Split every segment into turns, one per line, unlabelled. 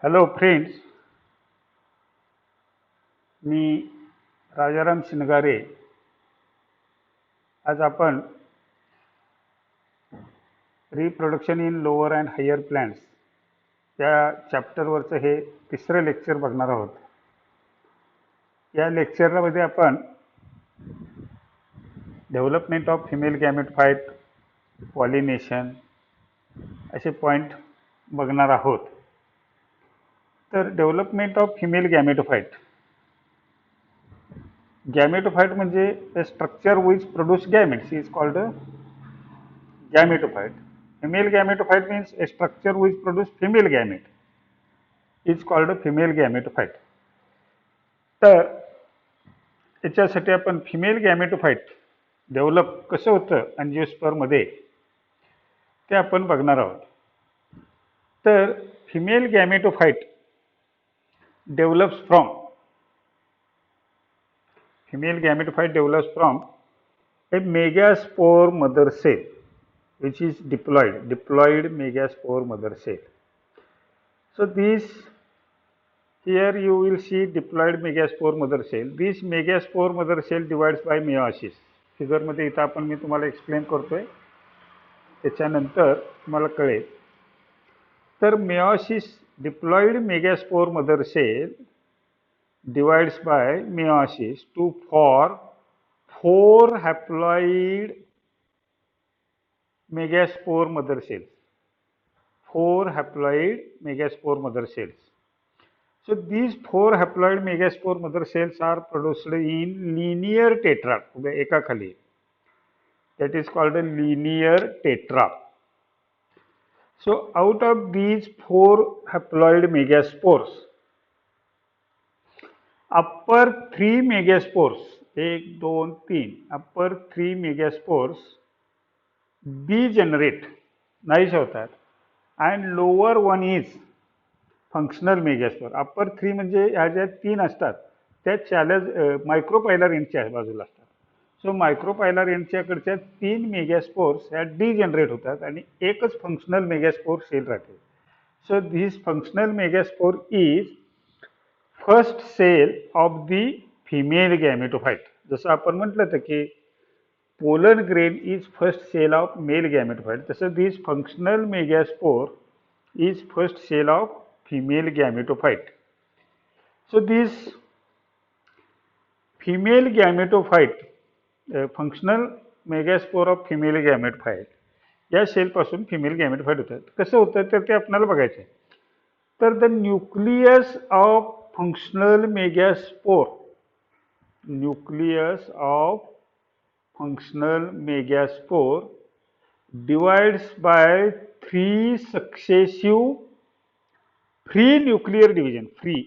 Hello friends, मी राजाराम शिनगारे. आज आपण reproduction in lower and higher plants या चॅप्टरवरचं हे तिसरं लेक्चर बघणार आहोत. या लेक्चरमध्ये आपण डेव्हलपमेंट ऑफ फिमेल गॅमेटोफाइट, पॉलिनेशन असे पॉईंट बघणार आहोत. तर डेव्हलपमेंट ऑफ फिमेल गॅमेटोफाइट म्हणजे a structure which produce gametes is called a gametophyte. Female gametophyte means a structure which produce female gamete is called a female gametophyte. तर याच्यासाठी आपण female गॅमेटोफाइट develop कसं होतं अँजिओस्पर्ममध्ये ते आपण बघणार आहोत. तर female gametophyte develops from a megaspore mother cell which is diploid megaspore mother cell. So here you will see diploid megaspore mother cell. This megaspore mother cell divides by meiosis. Figure मध्ये इथं आपण मी तुम्हाला explain करतोय, त्याच्यानंतर तुम्हाला कळेल. तर meiosis diploid megaspore mother cell divides by meiosis to form 4 haploid megaspore mother cells. 4 haploid megaspore mother cells. So these 4 haploid megaspore mother cells are produced in linear tetrad. एका खाली. That is called a linear tetra. So out of these 4 haploid megaspores, upper 3 megaspores, 1, 2, 3, upper 3 megaspores degenerate, नाहीच होतात, and lower one is functional megaspore. Upper 3 म्हणजे ह्या ज्या 3 असतात त्या मायक्रोपायलर एंडच्या बाजूला असतात. सो मायक्रोपायलर एंडच्याकडच्या 3 मेगास्पोर्स ह्या डिजनरेट होतात आणि एकच फंक्शनल मेगास्पोर सेल राहते. So this functional megaspore is first cell of the female gametophyte. जसं आपण म्हटलं होतं की pollen grain is first cell of male gametophyte, तसं this functional megaspore is first cell of female gametophyte. So this female gametophyte, functional megaspore of female gametophyte, या sale पासून female गॅमेटोफाइट होतात. कसं होतं तर ते आपल्याला बघायचं आहे. तर the nucleus of functional megaspore divides by 3 successive free nuclear division, free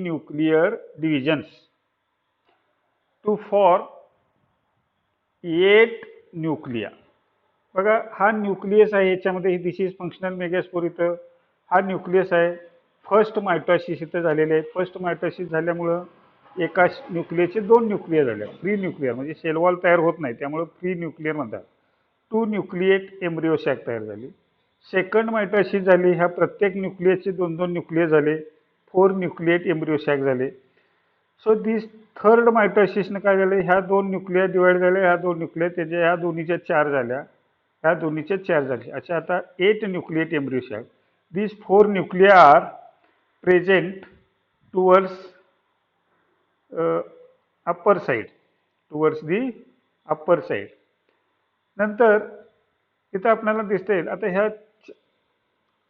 nuclear divisions to form 8 nuclei. बघा, हा न्यूक्लियस आहे, याच्यामध्ये दिस इज फंक्शनल मेगास्पोर. इथं हा न्यूक्लियस आहे. फर्स्ट मायटोसिस इथं झालेले आहे. फर्स्ट मायटोसिस झाल्यामुळं एका न्यूक्लियसचे 2 न्यूक्लियर झाले. फ्री न्यूक्लियर म्हणजे सेल वॉल तयार होत नाही, त्यामुळे फ्री न्यूक्लियर म्हणतात. 2 न्यूक्लिएट एम्ब्रिओ सॅक तयार झाली. सेकंड मायटोसिस झाली, ह्या प्रत्येक न्यूक्लियसचे 2-2 न्यूक्लियर झाले. 4 न्यूक्लिएट एम्ब्रिओ सॅक झाले. सो दिस थर्ड मायटोसिसनं काय झालं, ह्या 2 न्यूक्लियर डिवाइड झाले. ह्या 2 न्यूक्लियर त्याच्या ह्या दोन्हीच्या 4 झाल्या, ह्या दोन्हीच्या 4 झाले. अच्छा, आता 8 nucleate embryo sac. This 4 nuclear are present towards upper side, towards the upper side. नंतर इथं आपल्याला दिसता येईल, आता ह्या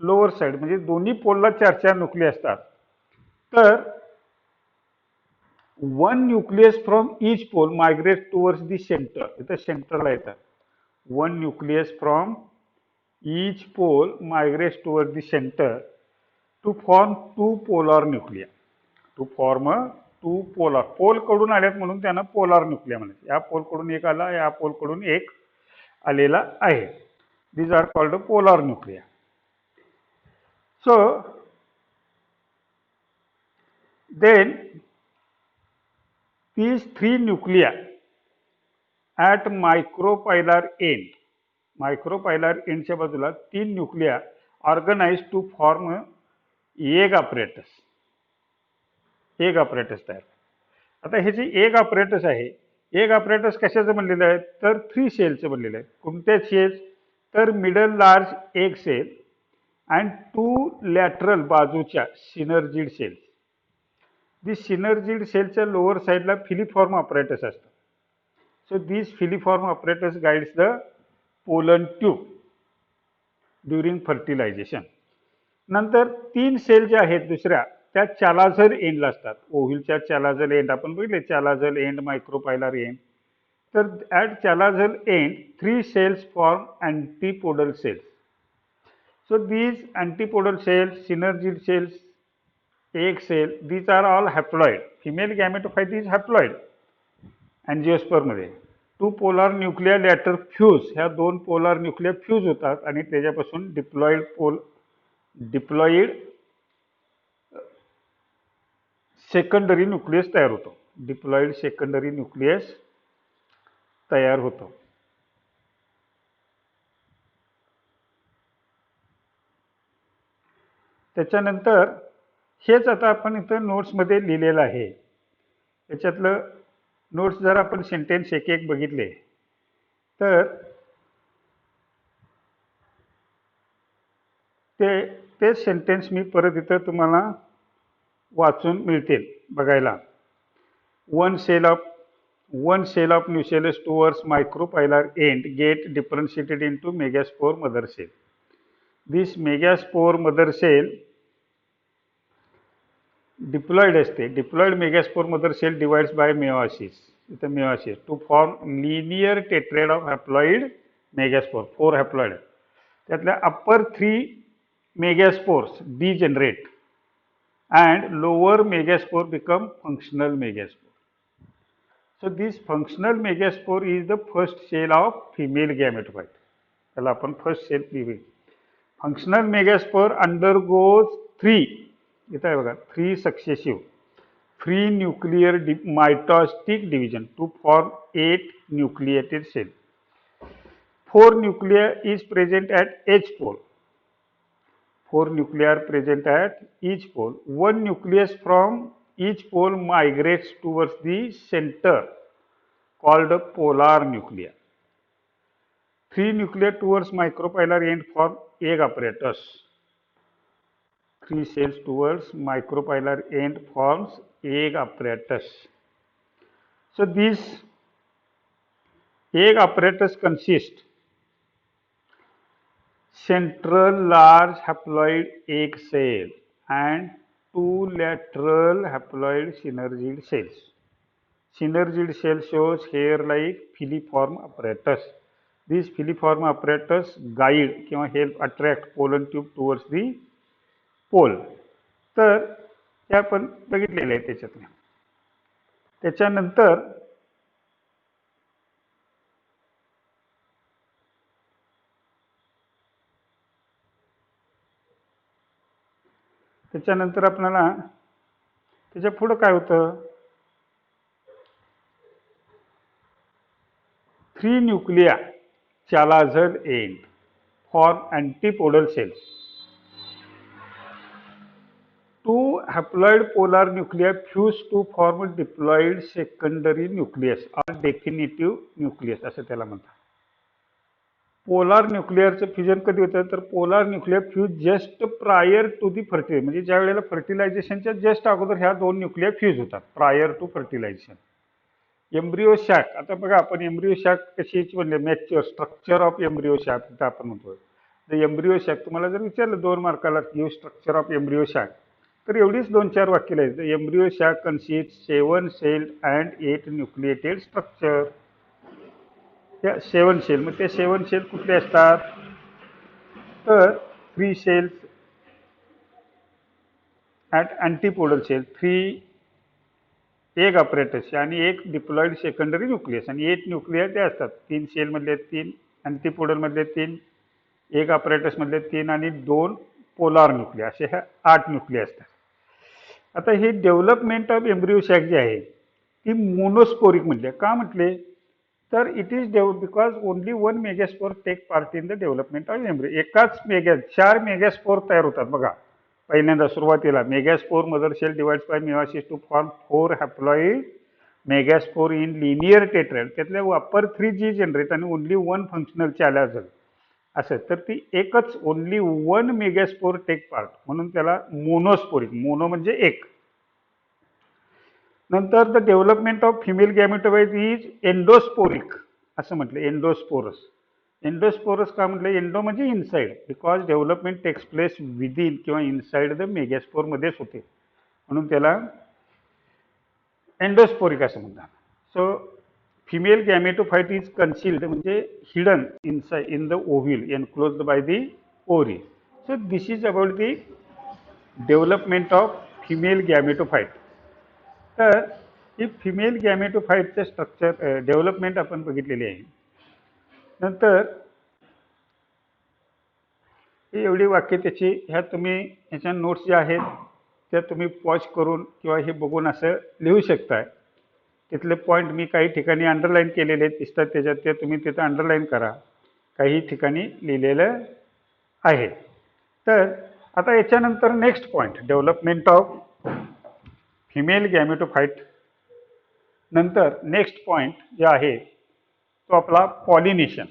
लोअर साइड म्हणजे दोन्ही पोलला 4-4 न्यूक्लियस असतात. तर 1 nucleus from each pole migrate towards the centre. इथं सेंटरला येतात. 1 nucleus from each pole migrates towards the centre to form 2 polar nuclei. To form 2 polar. Pole कडून आल्यात म्हणून त्यांना पोलार न्यूक्लिया म्हणायचे. या पोल कडून एक आला, या पोल कडून एक आलेला आहे. These are called polar nuclei. So then these 3 nuclei at micropylar endच्या बाजूला 3 nuclei organized to form egg apparatus तयार. आता हे जे एग अपरेटस आहे, एग अपरेटस कशाचं बनलेलं आहे तर 3 सेलचं बनलेलं आहे. कोणत्या सेल तर middle large egg cell and 2 lateral बाजूच्या सिनर्जिड सेल्स. दी सिनर्जिड सेलच्या लोअर साईडला फिलिफॉर्म अपरेटस असतं. So this filiform apparatus guides the pollen tube during fertilization. नंतर 3 सेल ज्या आहेत दुसऱ्या त्या चॅलाझल एंडला असतात. ओव्हिलच्या चॅलाझल एंड आपण बघितले, चॅलाझल एंड, मायक्रोपायलर एंड. तर at chalazal end 3 cells form antipodal cells. So these antipodal cells, synergid cells, egg cell, these are all haploid. Female gametophyte is haploid. Angiosperm मध्ये 2 polar nuclei later fuse. ह्या 2 polar nuclei fuse होतात आणि त्याच्यापासून diploid secondary nucleus तयार होतो. Diploid secondary nucleus तयार होतो. त्याच्यानंतर हेच आता आपण इथं नोट्समध्ये लिहिलेलं आहे. त्याच्यातलं नोट्स जर आपण सेंटेन्स एक एक बघितले तर ते सेंटेन्स मी परत इथं तुम्हाला वाचून मिळतील बघायला. One cell of nucellus towards micropylar end get differentiated into megaspore mother cell. This megaspore mother cell diploid असते. Diploid megaspore mother cell divides by meiosis to form linear tetrad of haploid megaspore. 4 haploid. त्यातल्या upper 3 megaspores degenerate and lower megaspore become functional megaspore. So this functional megaspore is the first cell of female gametophyte. त्याला आपण first sale लिहूया. Functional megaspore undergoes 3, इथं आहे बघा, 3 successive free nuclear mitotic division to form 8 nucleated cells. 4 nuclei is present at each pole. 4 nuclei are present at each pole. One nucleus from each pole migrates towards the center called polar nuclei. 3 nuclei towards micropylar end form egg apparatus. 3 cells towards micropylar end forms egg apparatus. So this egg apparatus consists central large haploid egg cell and 2 lateral haploid synergid cells. Synergid cell shows hair-like filiform apparatus. This filiform apparatus guide किंवा help attract pollen tube towards the pole. तर ते आपण बघितलेले आहे त्याच्यातल्या. त्याच्यानंतर आपल्याला त्याच्या पुढं काय होतं, 3 nuclei chalazal end form antipodal cells. 2 haploid polar nuclei fuse to form diploid secondary nucleus or definitive nucleus असं त्याला म्हणतात. पोलार न्यूक्लियरचं फ्युजन कधी होतं तर polar nuclear fuse just prior to the fertilization. म्हणजे ज्या वेळेला फर्टिलायझेशनच्या जस्ट अगोदर ह्या 2 न्यूक्लियर फ्यूज होतात prior to fertilization. Embryo sac, आता बघा आपण एम्ब्रिओ शॅक कशीच म्हणले, mature structure of embryo sac इथं आपण म्हणतो. तर एम्ब्रिओ शॅक तुम्हाला जर विचारलं 2 मार्काला give structure of embryo sac तर एवढीच 2-4 वाक्य लिहायचं. Embryo sac consist 7 cell and 8 nucleated structure. त्या 7 सेल, मग त्या 7 सेल कुठले असतात तर 3 cells at antipodal cell, 3 egg apparatus आणि 1 डिप्लॉइड सेकंडरी न्यूक्लियस आणि 8 न्यूक्लिया ते असतात. 3 सेल मधले 3, अँटीपोडल मधले 3, एग अपरेटस मधले 3 आणि 2 पोलार न्यूक्लिया, असे ह्या 8 न्यूक्लिया असतात. आता ही डेव्हलपमेंट ऑफ एम्ब्रिओ शॅक जी आहे ती मोनोस्पोरिक म्हटले. का म्हटले तर it is because only 1 megaspore take part in the development of embryo. एकाच 4 मेगास्पोर तयार होतात बघा. पहिल्यांदा सुरुवातीला megaspore mother cell divides by meiosis to form 4 haploid megaspore in linear tetrad. त्यातल्या वापर 3 जी जनरेट आणि ओनली 1 फंक्शनल चॅलेंज असं, तर ती एकच ओनली 1 मेगास्पोर टेक पार्ट म्हणून त्याला मोनोस्पोरिक. मोनो म्हणजे एक. नंतर the development of female gametophyte is endosporic असं म्हटलं. एंडोस्पोरस. एंडोस्पोरस का म्हटलं? एंडो म्हणजे inside, because development takes place within किंवा इनसाइड द मेगास्पोर मध्येच होते म्हणून त्याला एंडोस्पोरिक असं म्हणतात. So female gametophyte is concealed म्हणजे hidden inside in the ovule enclosed by the ovary. So this is about the development of female gametophyte. तर ही फिमेल गॅमेटोफाइटचं स्ट्रक्चर डेव्हलपमेंट आपण बघितलेली आहे. नंतर ही एवढी वाक्य त्याची ह्या तुम्ही ह्याच्या नोट्स ज्या आहेत त्या तुम्ही पॉज करून किंवा हे बघून असं लिहू शकताय. तिथले पॉईंट मी काही ठिकाणी अंडरलाईन केलेले दिसतात त्याच्यात, ते तुम्ही तिथं अंडरलाईन करा. काही ठिकाणी लिहिलेलं आहे. तर आता याच्यानंतर next point development of female gametophyte. नंतर नेक्स्ट पॉईंट जे आहे तो आपला पॉलिनेशन.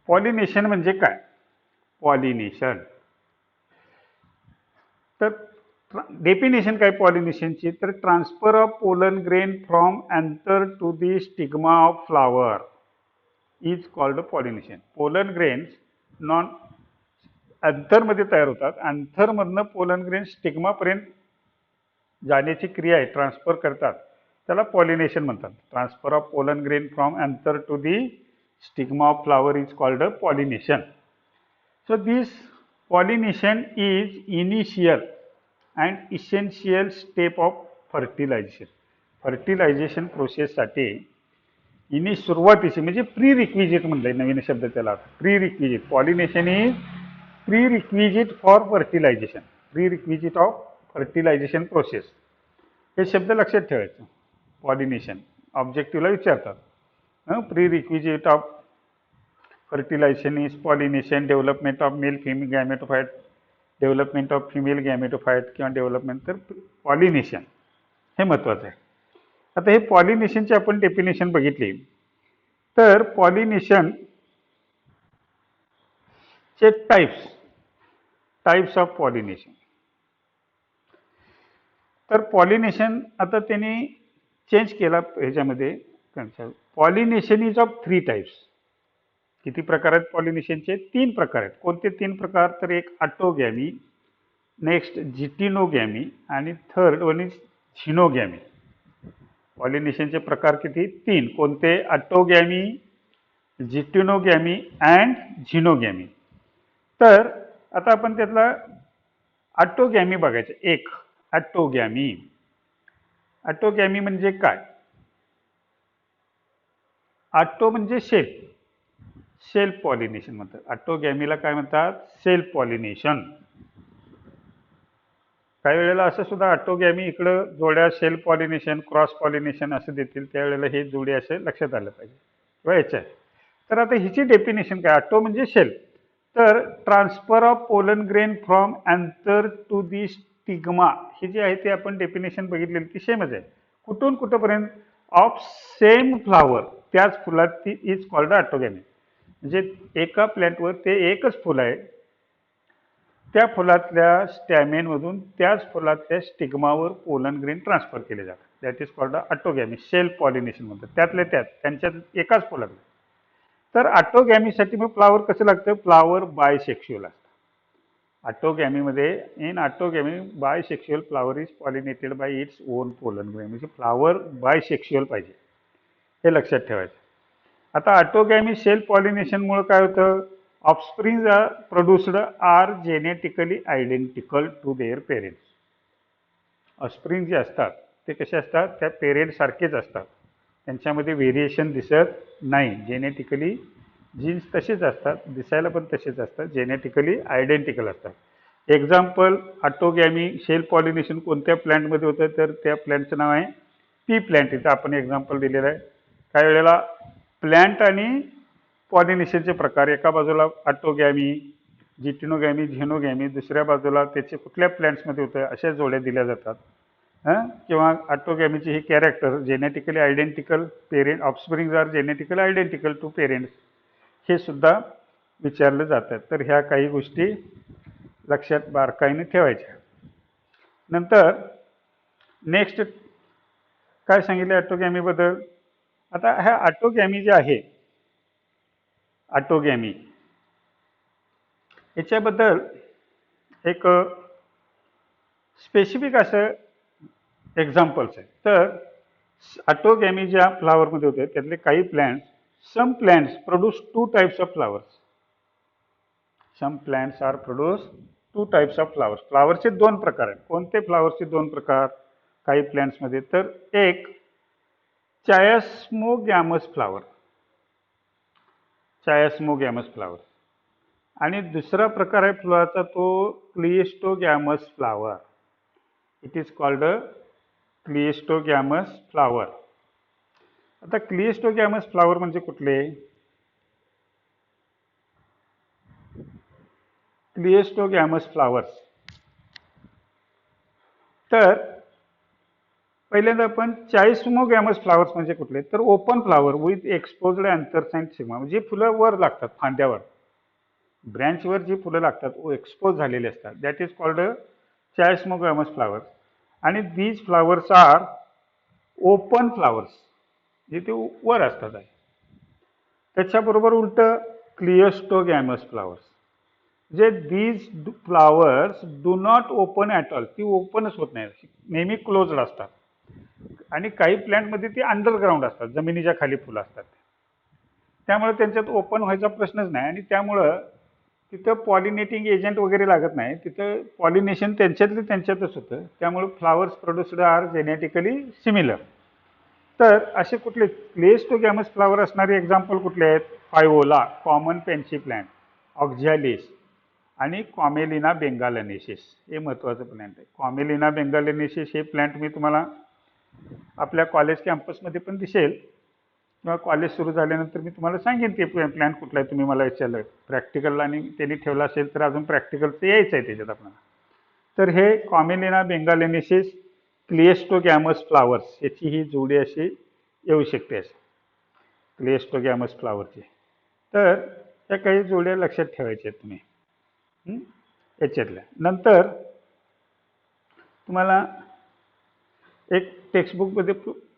पॉलिनेशन म्हणजे काय? पॉलिनेशन तर डेफिनेशन काय पॉलिनेशनची? तर transfer of pollen grain from anther to the stigma of flower is called pollination. Pollen grains नॉन अँथरमध्ये तयार होतात. अँथरमधनं पोलन ग्रेन स्टिग्मापर्यंत जाण्याची क्रिया आहे, ट्रान्सफर करतात, त्याला पॉलिनेशन म्हणतात. Transfer of pollen grain from anther to the stigma of flower is called pollination. So this pollination is initial and essential step of fertilization. Fertilization प्रोसेससाठी सुरुवातीची म्हणजे प्री रिक्विजिट म्हणलंय, नवीन शब्द त्याला. Prerequisite. Pollination is prerequisite for fertilization. Pre requisite of fertilization process. हे शब्द लक्षात ठेवायचं. पॉलिनेशन ऑब्जेक्टिव्हला विचारतात. प्री रिक्विजिट ऑफ fertilization is pollination, development of male female gametophyte, development of female gametophyte किंवा डेव्हलपमेंट. तर पॉलिनेशन हे महत्त्वाचं आहे. आता हे पॉलिनेशनची आपण डेफिनेशन बघितली. तर पॉलिनेशन चे टाइप्स ऑफ पॉलिनेशन. तर पॉलिनेशन आता त्यांनी चेंज केला ह्याच्यामध्ये. Pollination is of 3 types. किती प्रकार आहेत पॉलिनेशनचे? 3 प्रकार आहेत. कोणते 3 प्रकार? तर एक ऑटोगॅमी, नेक्स्ट जिटिनोगॅमी आणि थर्ड वन इज झिनोगॅमी. पॉलिनेशनचे प्रकार किती? 3. कोणते? ऑटोगॅमी, जिटिनोगॅमी अँड झिनोगॅमी. तर आता आपण त्यातला ऑटोगॅमी बघायचं. एक ऑटोगॅमी. ऑटोगॅमी म्हणजे काय? ऑटो म्हणजे सेल्फ पॉलिनेशन म्हणतात. ऑटोगॅमीला काय म्हणतात? Self pollination. काही वेळेला असं सुद्धा ऑटोगॅमी इकडं जोड्या सेल्फ पॉलिनेशन, क्रॉस पॉलिनेशन असं देतील, त्यावेळेला हे जोडी असं लक्षात आलं पाहिजे किंवा याच्या. तर आता हिची डेफिनेशन काय? ऑटो म्हणजे सेल्फ. तर transfer of pollen grain from anther to the stigma हे जे आहे ते आपण डेफिनेशन बघितलेली ती सेमच आहे. कुठून कुठंपर्यंत? ऑफ सेम फ्लावर, त्याच फुलात ती इज कॉल्ड ऑटोगॅमी. म्हणजे एका प्लॅन्टवर ते एकच फुल आहे, त्या फुलातल्या स्टॅमेनमधून त्याच फुलातल्या स्टिग्मावर पोलन ग्रेन ट्रान्सफर केले जातात. That is called autogamy. Self pollination म्हणतात. त्यातल्या त्यात त्यांच्यात एकाच फुलातलं. तर ऑटोगॅमीसाठी मग फ्लावर कसं लागतं? फ्लावर बायसेक्शुअल असतं. ऑटोगॅमीमध्ये in autogamy bisexual flower is pollinated by its own pollen grain. म्हणजे फ्लावर बायसेक्शुअल पाहिजे, हे लक्षात ठेवायचं. आता ऑटोगॅमी सेल्फ पॉलिनेशनमुळे काय होतं? Offspring produced are genetically identical to their parents. Offspring जे असतात ते कसे असतात? त्या पेरेंट सारखेच असतात, त्यांच्यामध्ये व्हेरिएशन दिसत नाही. जेनेटिकली जीन्स तसेच असतात, दिसायला पण तसेच असतात, जेनेटिकली आयडेंटिकल असतात. एक्झाम्पल ऑटोगॅमी सेल्फ पॉलिनेशन कोणत्या प्लॅन्टमध्ये होतं? तर त्या प्लॅन्टचं नाव आहे पी प्लॅन्ट. इथं आपण एक्झाम्पल दिलेलं आहे. काही वेळेला प्लॅन्ट आणि पॉलिनेशनचे प्रकार, एका बाजूला ऑटोगॅमी, जिटिनोगॅमी, झेनोगॅमी, दुसऱ्या बाजूला त्याचे कुठल्या प्लॅन्ट्समध्ये होतं अशा जोड्या दिल्या जातात. किंवा ऑटोगॅमीचे हे character genetically identical parent offsprings are genetically identical to parents हे सुद्धा विचारलं जातं. तर ह्या काही गोष्टी लक्षात बारकाईने ठेवायच्या. नंतर नेक्स्ट काय सांगितलं ऑटोगॅमीबद्दल. आता ह्या ऑटोगॅमी जे आहे ऑटोगॅमी याच्याबद्दल एक स्पेसिफिक असं एक्झाम्पल्स आहे. तर ऑटोगॅमी ज्या फ्लावरमध्ये होते त्यातले काही plants, some plants produce two types of flowers. Some plants are produce two types of flowers. फ्लावरचे दोन प्रकार आहेत. कोणते फ्लावरचे दोन प्रकार काही प्लॅन्ट्समध्ये? तर एक चायस्मोगॅमस फ्लावर, चायस्मोगॅमस फ्लावर, आणि दुसरा प्रकार आहे फुलाचा तो cleistogamous flower. It is called a cleistogamous flower. आता क्लिस्टोगॅमस फ्लावर म्हणजे कुठले? Cleistogamous flowers. तर पहिल्यांदा आपण चायस्मोगॅमस फ्लावर्स म्हणजे कुठले? तर open flower with exposed anthers and stigma, म्हणजे फुलं वर लागतात, फांद्यावर, ब्रँचवर जी फुलं लागतात एक्सपोज झालेली असतात, that is called chasmogamous flower. आणि these flowers are open flowers, जे ते वर असतात. त्याच्याबरोबर उलट क्लिस्टोगॅमस फ्लावर्स, जे these flowers do not open at all, ती ओपनच होत नाही, नेहमी क्लोज्ड असतात. आणि काही प्लॅन्टमध्ये ती अंडरग्राऊंड असतात, जमिनीच्या खाली फुलं असतात, त्यामुळे त्यांच्यात ओपन व्हायचा प्रश्नच नाही. आणि त्यामुळं तिथं पॉलिनेटिंग एजंट वगैरे लागत नाही, तिथं पॉलिनेशन त्यांच्यातच होतं. त्यामुळे flowers produced are genetically similar. तर असे कुठले क्लिस्टोगॅमस फ्लावर असणारे एक्झाम्पल कुठले आहेत? फायओला, कॉमन पेन्सी प्लॅन्ट, ऑक्झॅलिस आणि कॉमेलिना बेंगालेन्सिस. हे महत्त्वाचं प्लॅन्ट आहे. कॉमेलिना बेंगालेन्सिस हे प्लॅन्ट मी तुम्हाला आपल्या कॉलेज कॅम्पसमध्ये पण दिसेल, किंवा कॉलेज सुरू झाल्यानंतर मी तुम्हाला सांगेन ते प्लॅन कुठला आहे. तुम्ही मला विचारलं प्रॅक्टिकलला आणि त्यांनी ठेवला असेल तर अजून प्रॅक्टिकलचं यायचं आहे त्याच्यात आपल्याला. तर हे कॉमेलिना बेंगालेन्सिस क्लिस्टोगॅमस फ्लावर्स याची ही जोडी अशी येऊ शकते, अशी क्लिस्टोगॅमस फ्लावरची. तर त्या काही जोड्या लक्षात ठेवायच्या आहेत तुम्ही याच्यातल्या. नंतर तुम्हाला एक टेक्स्टबुकमध्ये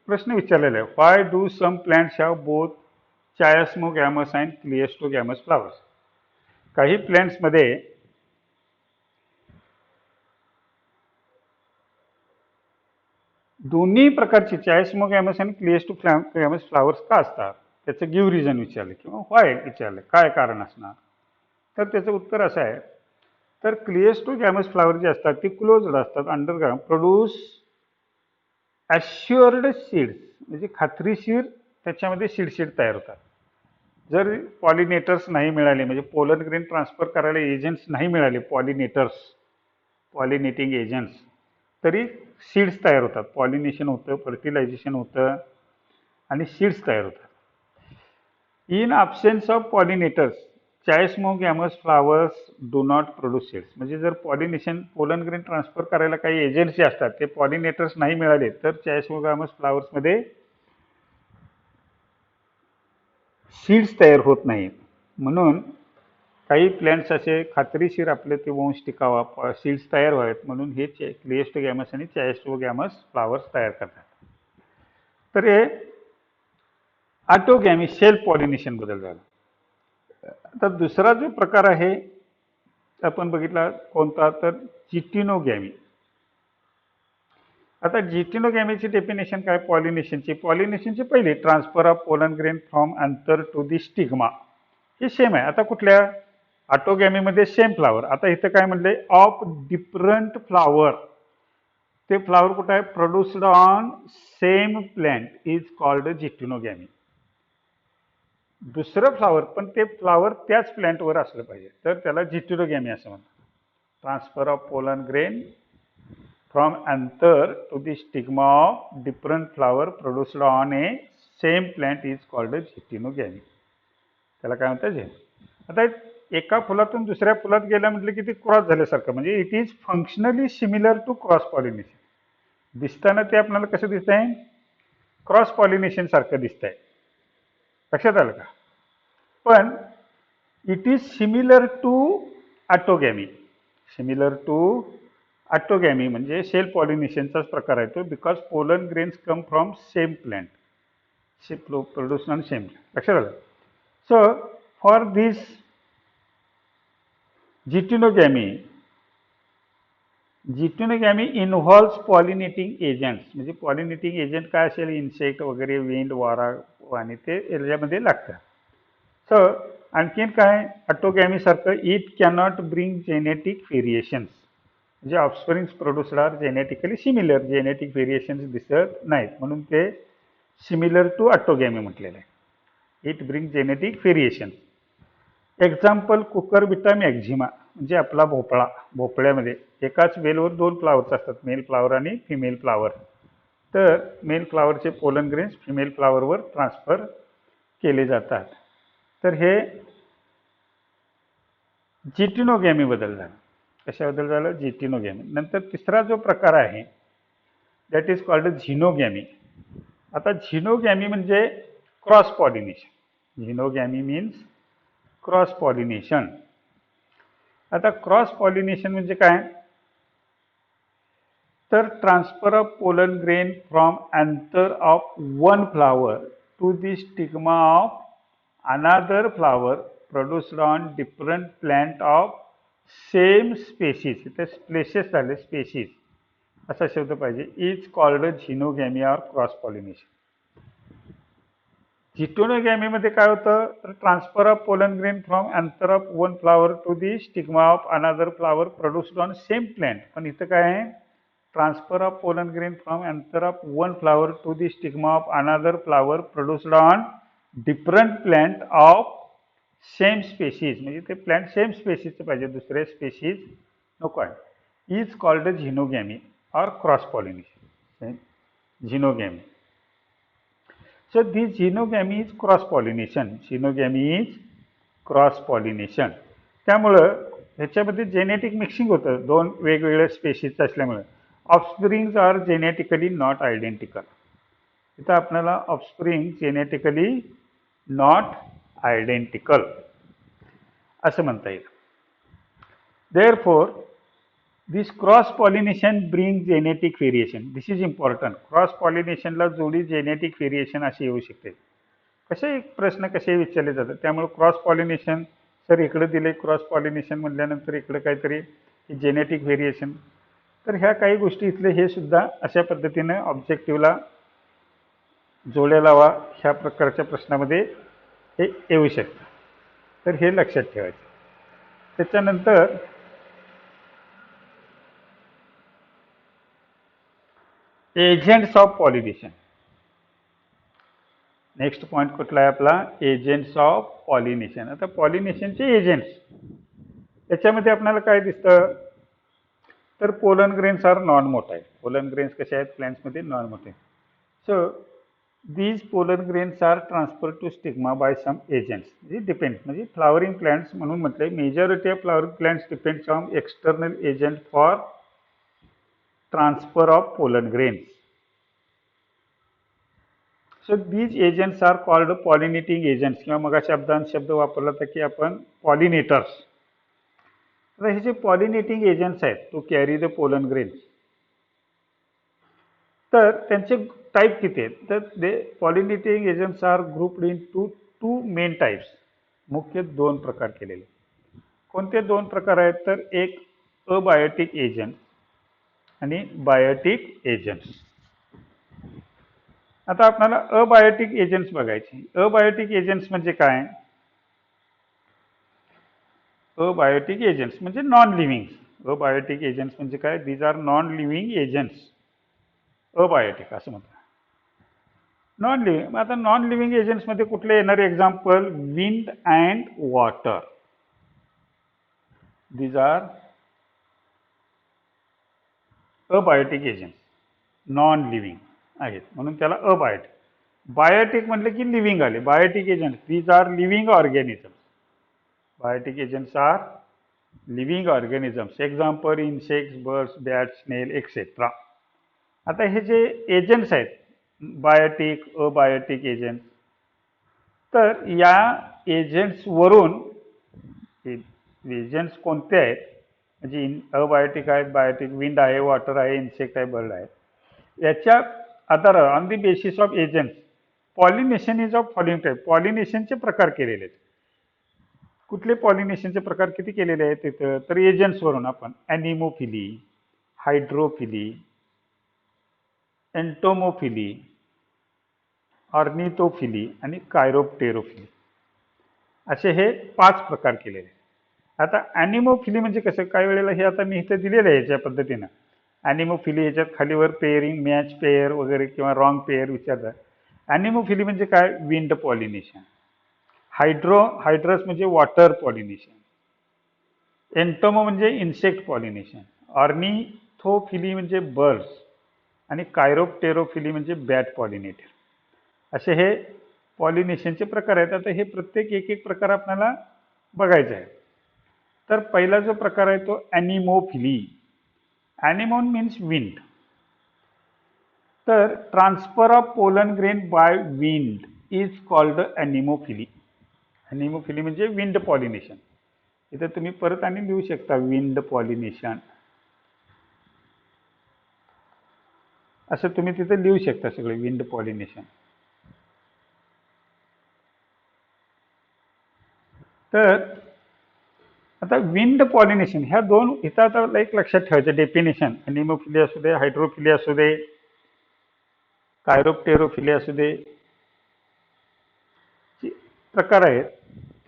प्रश्न विचारलेला आहे, why do some plants have both chasmogamous and cleistogamous flowers. काही प्लॅन्ट्समध्ये दोन्ही प्रकारचे चायस्मोगॅमस आणि क्लिस्टोगॅमस फ्लावर्स का असतात? त्याचं गिव्ह रिझन विचारलं किंवा व्हाय विचारलं, काय कारण असणार? तर त्याचं उत्तर असं आहे, तर क्लिस्टोगॅमस फ्लावर जे असतात ते क्लोज्ड असतात, अंडरग्राऊंड, प्रोड्यूस ॲश्युअर्ड सीड्स, म्हणजे खात्रीशीर त्याच्यामध्ये सीड तयार होतात. जर पॉलिनेटर्स नाही मिळाले, म्हणजे पोलन ग्रेन ट्रान्सफर करायला एजंट्स नाही मिळाले, पॉलिनेटिंग एजंट्स, तरी सीड्स तयार होतात, पॉलिनेशन होतं, फर्टिलायझेशन होतं आणि सीड्स तयार होतात. In absence of pollinators chasmogamous flowers do not produce seeds, म्हणजे जर पॉलिनेशन पोलन ग्रेन ट्रान्सफर करायला काही एजंट्स जे असतात ते पॉलिनेटर्स नाही मिळाले तर चायस्मोगॅमस फ्लावर्समध्ये सीड्स तयार होत नाहीत. म्हणून काही प्लॅन्ट्स असे खात्रीशीर आपले ते वंश टिकावा, सीड्स तयार व्हावेत म्हणून हे क्लिस्टोगॅमस आणि चायस्मोगॅमस फ्लावर्स तयार करतात. तर हे ऑटोगॅमी सेल्फ पॉलिनेशन बद्दल झालं. आता दुसरा जो प्रकार आहे आपण बघितला कोणता, तर जिटिनोगॅमी. आता जिटिनोगॅमीची डेफिनेशन काय? पॉलिनेशनची पहिली transfer of pollen grain from anther to the stigma, हे सेम आहे. आता कुठल्या ऑटोगॅमीमध्ये सेम फ्लावर, आता इथं काय म्हणलंय, ऑफ डिफरंट फ्लावर. ते फ्लावर कुठं आहे? Produced on same plant is called geitonogamy. दुसरं फ्लावर, पण ते फ्लावर त्याच प्लॅन्टवर असलं पाहिजे, तर त्याला जिटिनोगॅमी असं म्हणतात. Transfer of pollen grain from anther to the stigma of different flower produced on a same plant is called geitonogamy. त्याला काय म्हणतात? आता एका फुलातून दुसऱ्या फुलात गेला म्हटलं की ते क्रॉस झाल्यासारखं, म्हणजे it is functionally similar to cross pollination. दिसताना ते आपल्याला कसं दिसत आहे, क्रॉस पॉलिनेशन सारखं दिसत आहे. लक्षात आलं का? पण it is similar to autogamy. Similar to autogamy म्हणजे सेल्फ पॉलिनेशनचाच प्रकार आहे तो, because pollen grains come from same plant, produce on same. लक्षात आलं? So for this geitonogamy, geitonogamy involves pollinating agents. म्हणजे पॉलिनेटिंग एजंट काय असेल, इन्सेक्ट वगैरे, विंड, वारा आणि ते याच्यामध्ये लागतात. सो आणखीन काय, ऑटोगॅमी सारखं it cannot bring genetic variations. म्हणजे offsprings produced are genetically similar, genetic variations दिसत नाहीत, म्हणून ते सिमिलर टू ऑटोगॅमी म्हटलेलं आहे. It bring genetic variation. Example Cucurbita maxima, म्हणजे आपला भोपळा. भोपळ्यामध्ये एकाच वेलवर 2 फ्लावर्स असतात, मेल फ्लावर आणि फिमेल फ्लावर. तर मेल फ्लावरचे पोलन ग्रेन्स फिमेल फ्लावरवर ट्रान्सफर केले जातात. तर हे जिटिनोगॅमी बद्दल झालं. कशाबद्दल झालं? जिटिनोगॅमी. नंतर तिसरा जो प्रकार आहे दॅट इज कॉल्ड झिनोगॅमी. आता झिनोगॅमी म्हणजे cross pollination. Xenogamy means cross pollination. आता क्रॉस पॉलिनेशन म्हणजे काय, तर transfer of pollen grain from anther of one flower to the stigma of another flower produced on different plant of same species. इथे स्प्लेसेस झाले, species असा शब्द पाहिजे. Is called xenogamy or cross pollination. जिटिनोगॅमीमध्ये काय होतं, तर transfer of pollen grain from anther of one flower to the stigma of another flower produced on same plant. पण इथं काय आहे, transfer of pollen grain from anther of one flower to the stigma of another flower produced on different plant of same species. म्हणजे ते plant same स्पेसीजचं पाहिजे, दुसरे species नको आहे. Is called xenogamy or cross pollination. Xenogamy. So this xenogamy is cross pollination. Xenogamy is cross pollination. त्यामुळं ह्याच्यामध्ये genetic mixing होतं, 2 वेगवेगळ्या स्पेशीज असल्यामुळे. Offsprings are genetically not identical. इथं आपल्याला ऑफस्प्रिंग जेनेटिकली नॉट आयडेंटिकल असं म्हणता येईल. Therefore this cross pollination bring genetic variation. This is important. Cross पॉलिनेशनला जोडी जेनेटिक व्हेरिएशन अशी येऊ शकते. कसे प्रश्न कसे विचारले जातात, त्यामुळे क्रॉस पॉलिनेशन सर इकडे दिले, क्रॉस पॉलिनेशन म्हटल्यानंतर इकडे काहीतरी जेनेटिक व्हेरिएशन. तर ह्या काही गोष्टी इथले हे सुद्धा अशा पद्धतीने ऑब्जेक्टिव्हला जोड्या लावा, ह्या प्रकारच्या प्रश्नामध्ये हे येऊ शकतं. तर हे लक्षात ठेवायचं. त्याच्यानंतर agents of pollination. Next point कुठला आहे आपला, एजंट्स ऑफ पॉलिनेशन. आता पॉलिनेशनचे एजंट्स, याच्यामध्ये आपल्याला काय दिसतं, तर pollen grains are non motile. Pollen grains कसे आहेत प्लांट्समध्ये, non motile. So these pollen grains are transfer to stigma by some agents. Depend, म्हणजे फ्लावरिंग प्लांट्स म्हणून म्हटलंय, majority of flowering plants depends on external agent for transfer of pollen grains. So these agents are called pollinating agents. किंवा मग शब्द वापरला तर की आपण पॉलिनेटर्स. तर हे जे पॉलिनेटिंग एजंट्स आहेत to carry the pollen grains, तर त्यांचे टाईप किती आहेत, तर they pollinating agents are grouped in two main types. मुख्य 2 प्रकार केलेले. कोणते 2 प्रकार आहेत, तर एक अबायोटिक एजंट आणि बायोटिक एजंट्स. आता आपल्याला अबायोटिक एजंट्स बघायचे. अबायोटिक एजंट्स म्हणजे काय, अबायोटिक एजंट्स म्हणजे नॉन लिव्हिंग. अबायोटिक एजंट्स म्हणजे काय, these are non living agents. Abiotic असं म्हणतात. Non living. आता नॉन लिव्हिंग एजंट्स मध्ये कुठले येणारे example, wind and water. These are abiotic agents, non living आहेत, म्हणून त्याला अबायोटिक. बायोटिक म्हटलं की लिव्हिंग आले. Biotic agent, these are living organism. Biotique agents are living organisms. Example insects, birds, bats, snail etcetera. आता हे जे एजंट्स आहेत बायोटिक, अबायोटिक एजंट, तर या एजंट्सवरून एजंट्स कोणते आहेत म्हणजे अबायोटिक आहेत, बायोटिक, विंड आहे, वॉटर आहे, इन्सेक्ट आहे, बर्ड आहे, याच्या आधारावर on the basis of agents pollination is of following type. पॉलिनेशनचे प्रकार केलेले आहेत. कुठले पॉलिनेशनचे प्रकार किती केलेले आहेत तिथं तर एजंट्सवरून आपण ॲनिमोफिली, हायड्रोफिली, एंटोमोफिली, ऑर्निथोफिली आणि कायरोप्टेरोफिली असे हे 5 प्रकार केलेले. आता ॲनिमोफिली म्हणजे कसं, काही वेळेला हे आता मी इथं दिलेलं आहे याच्या पद्धतीनं. ॲनिमोफिली याच्यात खालीवर पेअरिंग, मॅच पेअर वगैरे किंवा रॉंग पेअर विचारतात. ॲनिमोफिली म्हणजे काय, विंड पॉलिनेशन. हायड्रस म्हणजे वॉटर पॉलिनेशन. एंटोमो म्हणजे इन्सेक्ट पॉलिनेशन. ऑर्निथोफिली म्हणजे बर्ड्स आणि कायरोप्टेरोफिली म्हणजे बॅट पॉलिनेटर. असे हे पॉलिनेशनचे प्रकार आहेत. आता हे प्रत्येक एक प्रकार आपल्याला बघायचा आहे. तर पहिला जो प्रकार आहे तो ॲनिमोफिली. Anemone means wind. तर transfer of pollen grain by wind is called anemophily. Anemophily म्हणजे विंड पॉलिनेशन. इथं तुम्ही परत आणि लिहू शकता विंड पॉलिनेशन असं तुम्ही तिथे लिहू शकता सगळे विंड पॉलिनेशन. तर आता विंड पॉलिनेशन ह्या दोन इथं आता एक लक्षात ठेवायचं डेफिनेशन. ॲनिमोफिली असू दे, हायड्रोफिली असू दे, कायरोप्टेरोफिली असू दे, प्रकार आहेत.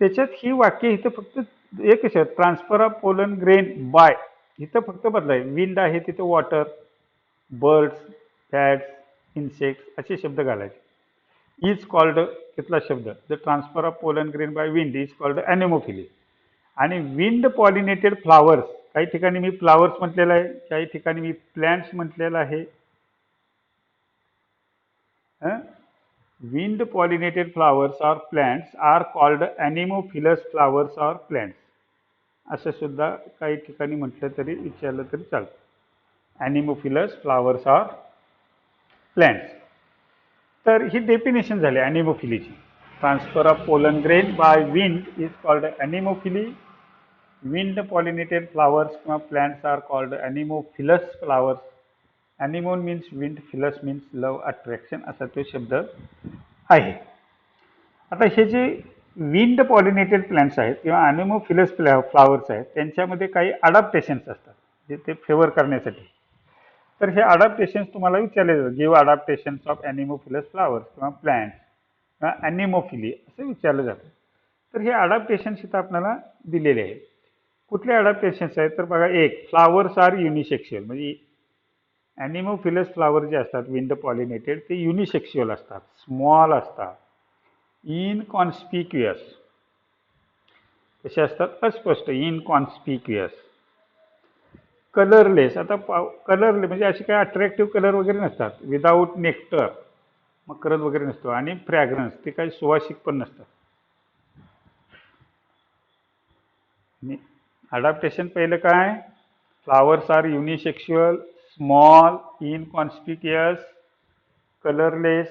त्याच्यात ही वाक्य इथं फक्त एकच आहे, transfer of pollen grain by. इथं फक्त बदलाय, विंड आहे तिथं वॉटर, बर्ड्स, बॅट्स, इन्सेक्ट्स असे शब्द घालायचे. इज कॉल्ड तिथला शब्द, the transfer of pollen grain by wind is called anemophily. आणि विंड पॉलिनेटेड फ्लावर्स, काही ठिकाणी मी फ्लावर्स म्हटलेलं आहे, काही ठिकाणी मी प्लॅन्ट्स म्हटलेलं आहे. Wind pollinated flowers or plants are called anemophilous flowers or plants असं सुद्धा काही ठिकाणी म्हटलं तरी विचारलं तरी चालतं. Anemophilous flowers or plants. तर ही डेफिनेशन झाली ॲनिमोफिलीची. Transfer of pollen grain by wind is called anemophily. Wind pollinated flowers किंवा plants are called anemophilous flowers. Anemone means wind, philous means love, attraction असा तो शब्द आहे. आता हे जे विंड पॉलिनेटेड प्लॅन्ट्स आहेत किंवा ॲनिमोफिलस फ्लावर्स आहेत त्यांच्यामध्ये काही अडॅप्टेशन्स असतात जे ते फेवर करण्यासाठी. तर हे अडॅप्टेशन्स तुम्हाला विचारले जातात, गिव्ह अडॅप्टेशन्स ऑफ ॲनिमोफिलस फ्लावर्स किंवा प्लॅन्ट्स किंवा ॲनिमोफिली असं विचारलं जातं. तर हे अडॅप्टेशन्स इथं आपल्याला दिलेले आहेत. कुठले अडॅप्टेशन्स आहेत तर बघा, एक फ्लावर्स आर युनिसेक्शुअल. म्हणजे ॲनिमोफिलस फ्लावर जे असतात विंड पॉलिनेटेड ते युनिसेक्शुअल असतात, स्मॉल असतात, इनकॉन्स्पिक्युअस. कसे असतात, अस्पष्ट, इनकॉन्स्पिक्युअस. कलरलेस. आता कलरलेस म्हणजे असे काही अट्रॅक्टिव्ह कलर वगैरे नसतात. विदाऊट नेक्टर, मकरंद वगैरे नसतो. आणि फ्रॅग्रन्स, ते काही सुवासिक पण नसतात. अडॅप्टेशन पहिलं काय, flowers are unisexual, small, inconspicuous, colourless,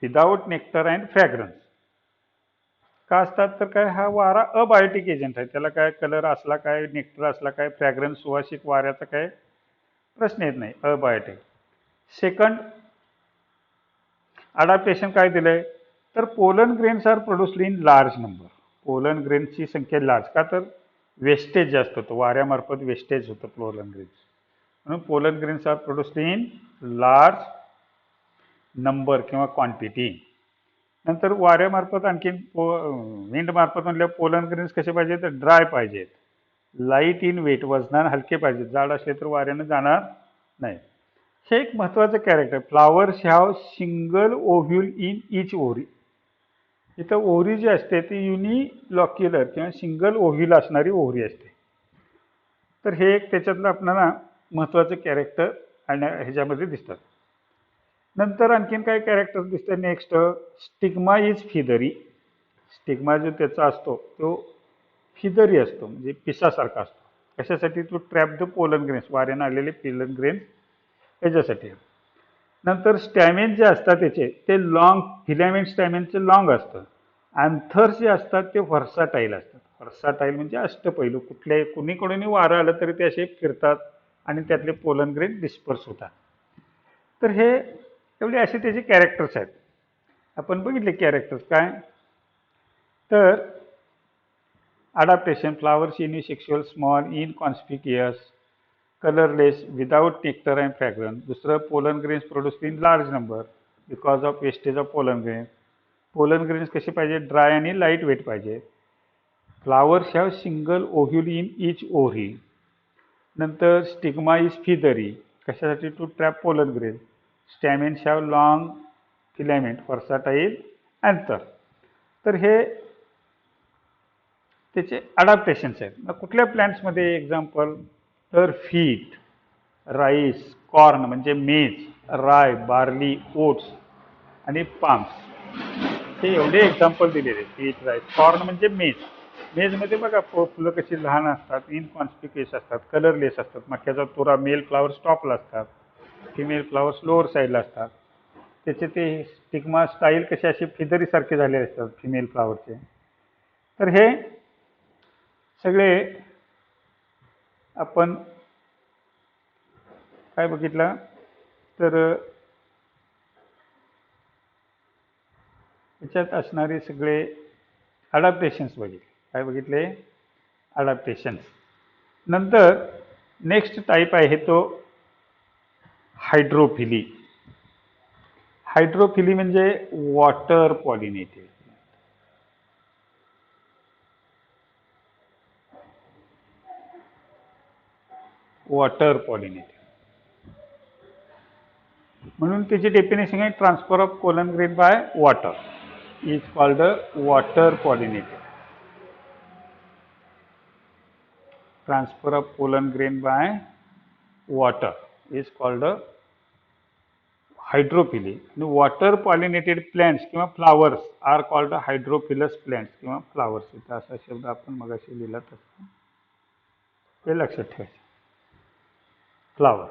without nectar and fragrance. का असतात तर काय, हा वारा अबायोटिक एजंट आहे. त्याला काय कलर असला काय, नेक्टर असला काय, फ्रॅग्रन्स सुवासिक वाऱ्याचा काय प्रश्न येत नाही, अबायोटिक. सेकंड अडॅप्टेशन काय दिलंय तर pollen grains are produced in large number. Pollen ग्रेन्सची संख्या लार्ज, का तर वेस्टेज जास्त होतं, वाऱ्यामार्फत वेस्टेज होतं पोलन ग्रेन्स, म्हणून pollen grains are produced in large number किंवा क्वांटिटी. नंतर वाऱ्यामार्फत आणखीन विंड मार्फत म्हणल्यावर पोलन ग्रेन्स कसे पाहिजे तर ड्राय पाहिजेत, लाईट इन वेट, वजनानं हलके पाहिजेत, जाड असले तर वाऱ्यानं जाणार नाही. हे एक महत्त्वाचं character. Flowers have single ovule in each ovary. इथं ओव्हरी जी असते ती युनिलॉक्युलर किंवा सिंगल ओव्ह्यूल असणारी ओव्हरी असते. तर हे एक त्याच्यातलं आपल्याला महत्त्वाचं कॅरेक्टर आणि ह्याच्यामध्ये दिसतात. नंतर आणखीन काय कॅरेक्टर दिसतं नेक्स्ट, स्टिग्मा इज फिदरी. स्टिग्मा जो त्याचा असतो तो फिदरी असतो, म्हणजे पिसासारखा असतो. कशासाठी? To trap the pollen grains, वाऱ्यानं आलेले पोलन ग्रेन्स याच्यासाठी. नंतर स्टॅमिन जे असतात त्याचे ते लॉंग, फिलामेंट स्टॅमिनचे लॉंग असतं. अँथर्स जे असतात ते व्हर्साटाईल असतात. व्हर्साटाईल म्हणजे अष्टपैलू, कुठल्याही कुणीकडूनही वारं आलं तरी ते असे फिरतात आणि त्यातले पोलन ग्रेन डिस्पर्स होतात. तर हे एवढे असे त्याचे कॅरेक्टर्स आहेत. आपण बघितले कॅरेक्टर्स काय, तर adaptation, flowers unisexual, small, inconspicuous, colourless, without nectar and fragrance. दुसरं, pollen grains produced in large number because of wastage of pollen grains. Pollen grains कसे पाहिजे? ड्राय आणि लाईट वेट पाहिजे. Flowers have single ovule in each ovary. नंतर stigma is feathery, कशासाठी? To trap pollen grain. Stamens have long filament, versatile anther. तर हे त्याचे adaptations आहेत. मग कुठल्या प्लांट्समध्ये एक्झाम्पल, तर व्हीट, राईस, कॉर्न म्हणजे मेज, राय, बार्ली, ओट्स आणि पाम्स, हे एवढे एक्झाम्पल दिलेले आहेत. व्हीट, राईस, कॉर्न म्हणजे मेज. मेजमध्ये बघा फुलं कशी लहान असतात, इनकॉन्स्पिक्युअस असतात, कलरलेस असतात. मक्याचा तुरा, मेल फ्लावर्स टॉपला असतात, फिमेल फ्लावर्स लोअर साईडला असतात. त्याचे ते स्टिग्मा स्टाईल कसे असे फिदरीसारखे झालेले असतात फिमेल फ्लावरचे. तर हे सगळे आपण काय बघितलं, तर याच्यात असणारे सगळे अडॅप्टेशन्स बघितले. काय बघितले? अडॅप्टेशन्स. नंतर नेक्स्ट टाईप आहे तो हायड्रोफिली. हायड्रोफिली म्हणजे वॉटर पॉलिनेटेड. वॉटर पॉलिनेटेड म्हणून त्याची डेफिनेशन आहे, transfer of pollen grain by water is called water pollinated. Transfer of pollen grain by water is called hydrophily. आणि वॉटर पॉलिनेटेड प्लांट्स किंवा flowers are called hydrophilous plants किंवा flowers. इथं असा शब्द आपण मगाशी लिहिला तसं हे लक्षात ठेवायचं, फ्लावर.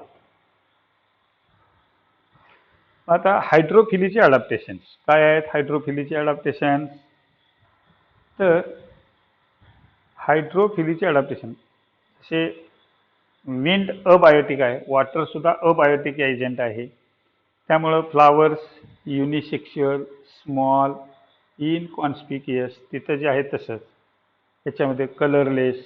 आता हायड्रोफिलीचे अडॅप्टेशन्स काय आहेत? हायड्रोफिलीचे अडॅप्टेशन, तर हायड्रोफिलीचे अडॅप्टेशन असे, विंड अबायोटिक आहे, वॉटर सुद्धा अबायोटिक एजंट आहे. त्यामुळं फ्लावर्स युनिसेक्शुअल, स्मॉल, इनकॉन्स्पिक्युअस, तिथं जे आहे तसंच. याच्यामध्ये कलरलेस.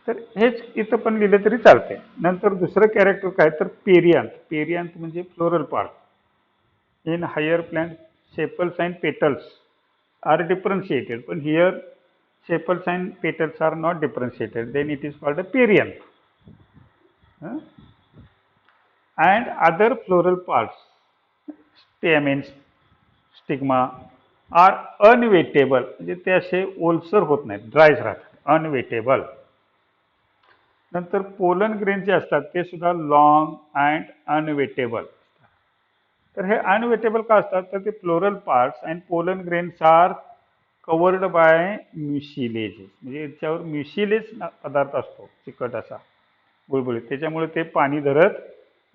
तर हेच इथं पण लिहिलं तरी चालतंय. नंतर दुसरं कॅरेक्टर काय, तर पेरियांथ. पेरियांथ म्हणजे floral part. In higher plant sepals and petals are differentiated, पण here sepals and petals are not differentiated, then it is called a perianth. And other floral parts, stamens, stigma are unwettable, म्हणजे ते असे ओलसर होत नाहीत, ड्रायच राहतात, unwettable. नंतर pollen grain जे असतात ते सुद्धा लॉंग अँड अनवेटेबल. तर हे अनवेटेबल का असतात, तर ते floral parts and pollen grains are covered by mucilages, म्हणजे याच्यावर म्युसिलेज पदार्थ असतो, चिकट असा बुळबुळीत, त्याच्यामुळे ते पाणी धरत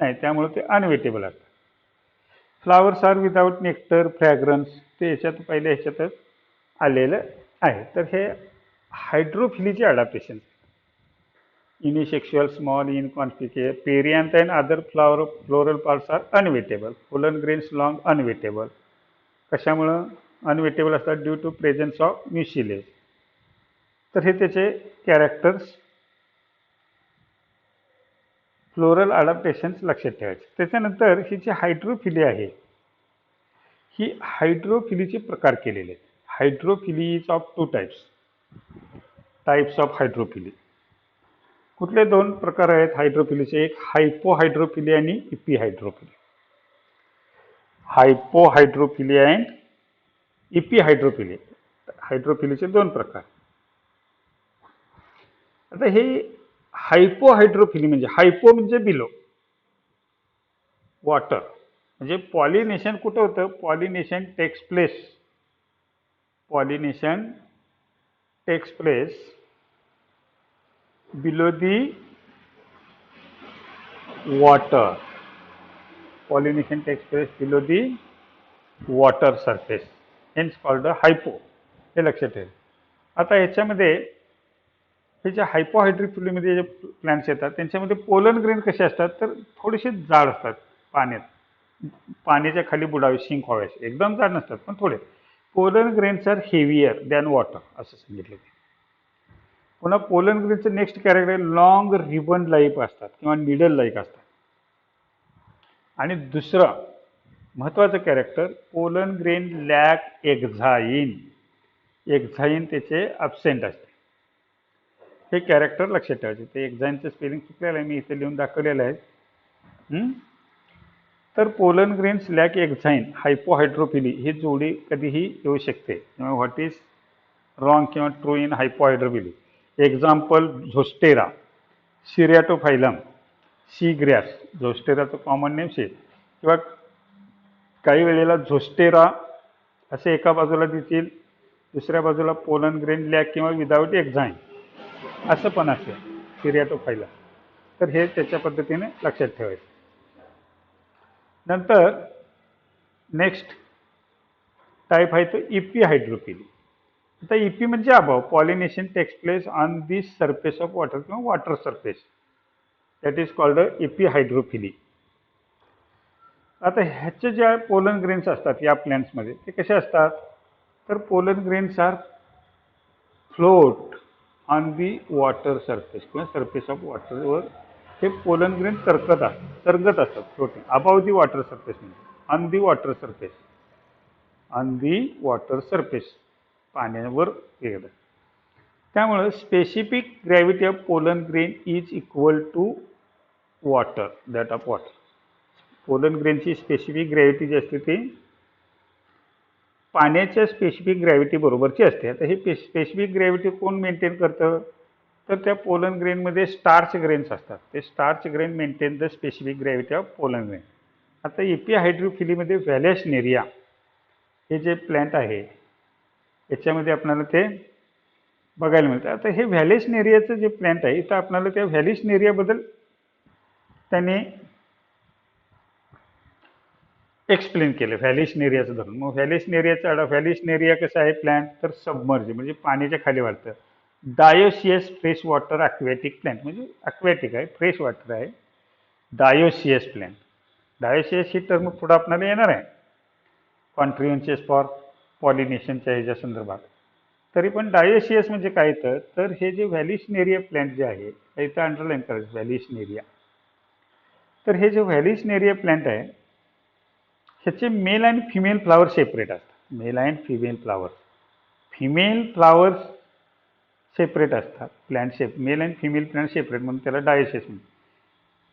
नाही, त्यामुळे ते अनवेटेबल असतात. Flowers are without nectar, fragrance, ते याच्यात पहिल्या ह्याच्यातच आलेलं आहे. तर हे हायड्रोफिलीचे adaptation. Unisexual, small, inconspicuous, perianth and other floral parts are unwettable. Pollen grains long unwettable. कशामुळं अनवेटेबल असतात? Due to presence of mucilage. तर हे त्याचे कॅरेक्टर्स, फ्लोरल अडॅप्टेशन्स लक्षात ठेवायचे. त्याच्यानंतर ही जी हायड्रोफिली आहे, ही हायड्रोफिलीचे प्रकार केलेले आहेत. Hydrophily is of two types of hydrophily. कुठले दोन प्रकार आहेत हायड्रोफिलीचे? एक हायपोहायड्रोफिली आणि इपिहायड्रोफिली. हायपोहायड्रोफिली अँड इपिहायड्रोफिली, हायड्रोफिलीचे दोन प्रकार. आता हे हायपोहायड्रोफिली म्हणजे, हायपो म्हणजे बिलो वॉटर, म्हणजे पॉलिनेशन कुठं होतं? Pollination takes place, pollination takes place below the water. Pollination takes place below the water surface, hence called a hypo. हे लक्षात ठेवा. आता याच्यामध्ये हे जे हायपोहायड्रोफिलीमध्ये जे प्लांट्स येतात त्यांच्यामध्ये पोलन ग्रेन कसे असतात तर थोडेसे जाड असतात, पाण्याच्या खाली बुडावे, शिंक व्हावे, एकदम जाड नसतात पण थोडे. Pollen grains are heavier than water असं सांगितलं. पुन्हा पोलन ग्रेनचं next character long ribbon life असतात किंवा निडल लाईक असतात. आणि दुसरं महत्त्वाचं character, pollen grain lack exine. Exine त्याचे ॲब्सेंट असते. हे कॅरेक्टर लक्षात ठेवायचे. ते एक्झाईनचं स्पेलिंग चुकलेलं आहे, मी इथे लिहून दाखवलेलं आहे. तर pollen grains lack exine, hypohydrophily ही जोडी कधीही येऊ शकते. व्हॉट इज रॉंग किंवा true in hypohydrophily? Example Zostera, Ceratophyllum, sea grass. झोस्टेराचं कॉमन नेम सी. किंवा काही वेळेला झोस्टेरा असे एका बाजूला देतील, दुसऱ्या बाजूला पोलन ग्रेन लॅक किंवा विदाऊट एक्झाईन असं पण असेल, सिरॅटोफायलम. तर हे त्याच्या पद्धतीने लक्षात ठेवायचं. नंतर नेक्स्ट टाईप आहे तो इपिहायड्रोफिली. आता इपी म्हणजे अभाव. Pollination takes place on the surface of water किंवा water surface, that is called epihydrophily. आता ह्याचे ज्या पोलन ग्रेन्स असतात या प्लॅन्ट्समध्ये ते कसे असतात तर pollen grains are float on the water surface किंवा सरफेस ऑफ वॉटरवर हे पोलन ग्रेन तरंगत असतात, floating above the water surface. म्हणजे on the water surface, on the water surface, पाण्यावर वेगळं. त्यामुळं specific gravity of pollen grain is equal to water, that of water. Pollen ग्रेनची स्पेसिफिक ग्रॅव्हिटी जी असते ती पाण्याच्या स्पेसिफिक ग्रॅव्हिटी बरोबरची असते. आता ही स्पेसिफिक ग्रॅव्हिटी कोण मेंटेन करतं तर त्या पोलन ग्रेनमध्ये स्टार्च ग्रेन्स असतात. ते starch grain maintain the specific gravity of pollen grain. आता इपिहायड्रोफिलीमध्ये व्हॅलेशनेरिया हे जे प्लॅन्ट आहे याच्यामध्ये आपल्याला ते बघायला मिळतं. आता हे व्हॅलेशनेरियाचं जे प्लॅन्ट आहे इथं आपल्याला त्या व्हॅलेशनेरियाबद्दल त्याने एक्सप्लेन केलं, व्हॅलेशनेरियाचं धरून. मग व्हॅलेशनेरिया कसं आहे प्लॅन्ट तर सबमर्ज म्हणजे पाण्याच्या खाली वाढतं. डायोसियस फ्रेश वॉटर अक्वॅटिक प्लॅन्ट, म्हणजे अक्वॅटिक आहे, फ्रेश वॉटर आहे, डायोसियस प्लॅन्ट. डायोसियस ही टर्म पुढं आपल्याला येणार आहे कॉन्ट्रिब्युशन्स फॉर पॉलिनेशनच्या ह्याच्या संदर्भात. तरी पण डायोसियस म्हणजे काय तर हे जे व्हॅलेशनेरिया प्लॅन्ट जे आहे इथं अंडरलाईन करायचं, व्हॅलेशनेरिया. तर हे जे व्हॅलेशनेरिया प्लॅन्ट आहे ह्याचे मेल आणि फिमेल फ्लावर सेपरेट असतात. Male and female flowers. Female flowers separate असतात, plant male and female plant separate म्हणून त्याला डायोसियस म्हणतात.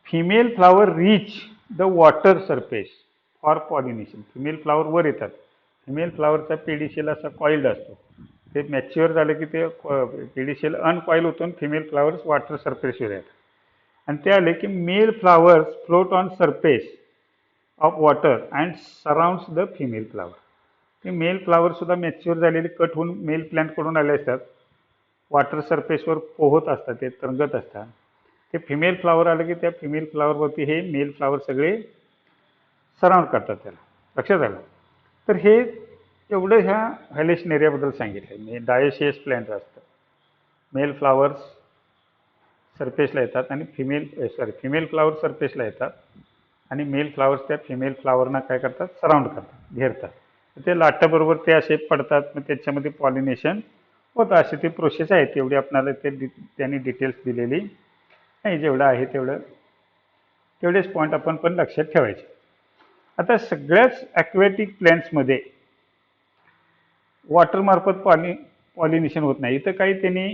Female flower reach the water surface for pollination. Female flower वर येतात. फिमेल फ्लावरचा पेडिशेल असा कॉइल्ड असतो. ते मॅच्युअर झालं की ते पेडिशेल अनकॉइल होतो आणि फिमेल फ्लावर्स वॉटर सरफेसवर येतात. आणि ते आले की male flowers float on surface of water and surrounds the female flower. ते मेल फ्लावर सुद्धा मॅच्युअर झालेले कट होऊन मेल प्लॅन्टकडून आले असतात, वॉटर सरफेसवर पोहत असतात, ते तरंगत असतात. ते फिमेल फ्लावर आलं की त्या फिमेल फ्लावरवरती हे मेल फ्लावर सगळे सराउंड करतात त्याला. लक्षात आलं? तर हे एवढं ह्या व्हॅलेशनेरियाबद्दल सांगितलं. म्हणजे डायोसियस प्लॅन्ट असतं, मेल फ्लावर्स सरफेसला येतात आणि फिमेल फ्लावर सरफेसला येतात आणि मेल फ्लावर्स त्या फिमेल फ्लावरना काय करतात सराउंड करतात, घेरतात. ते लाटाबरोबर ते असे पडतात, मग त्याच्यामध्ये पॉलिनेशन होतं. अशी ती प्रोसेस आहे. तेवढी आपल्याला त्यांनी डिटेल्स दिलेली नाही. जेवढं आहे तेवढेच पॉईंट आपण पण लक्षात ठेवायचे. आता सगळ्याच ॲक्वॅटिक प्लॅन्ट्समध्ये वॉटरमार्फत पॉलिनेशन होत नाही. इथं काही त्यांनी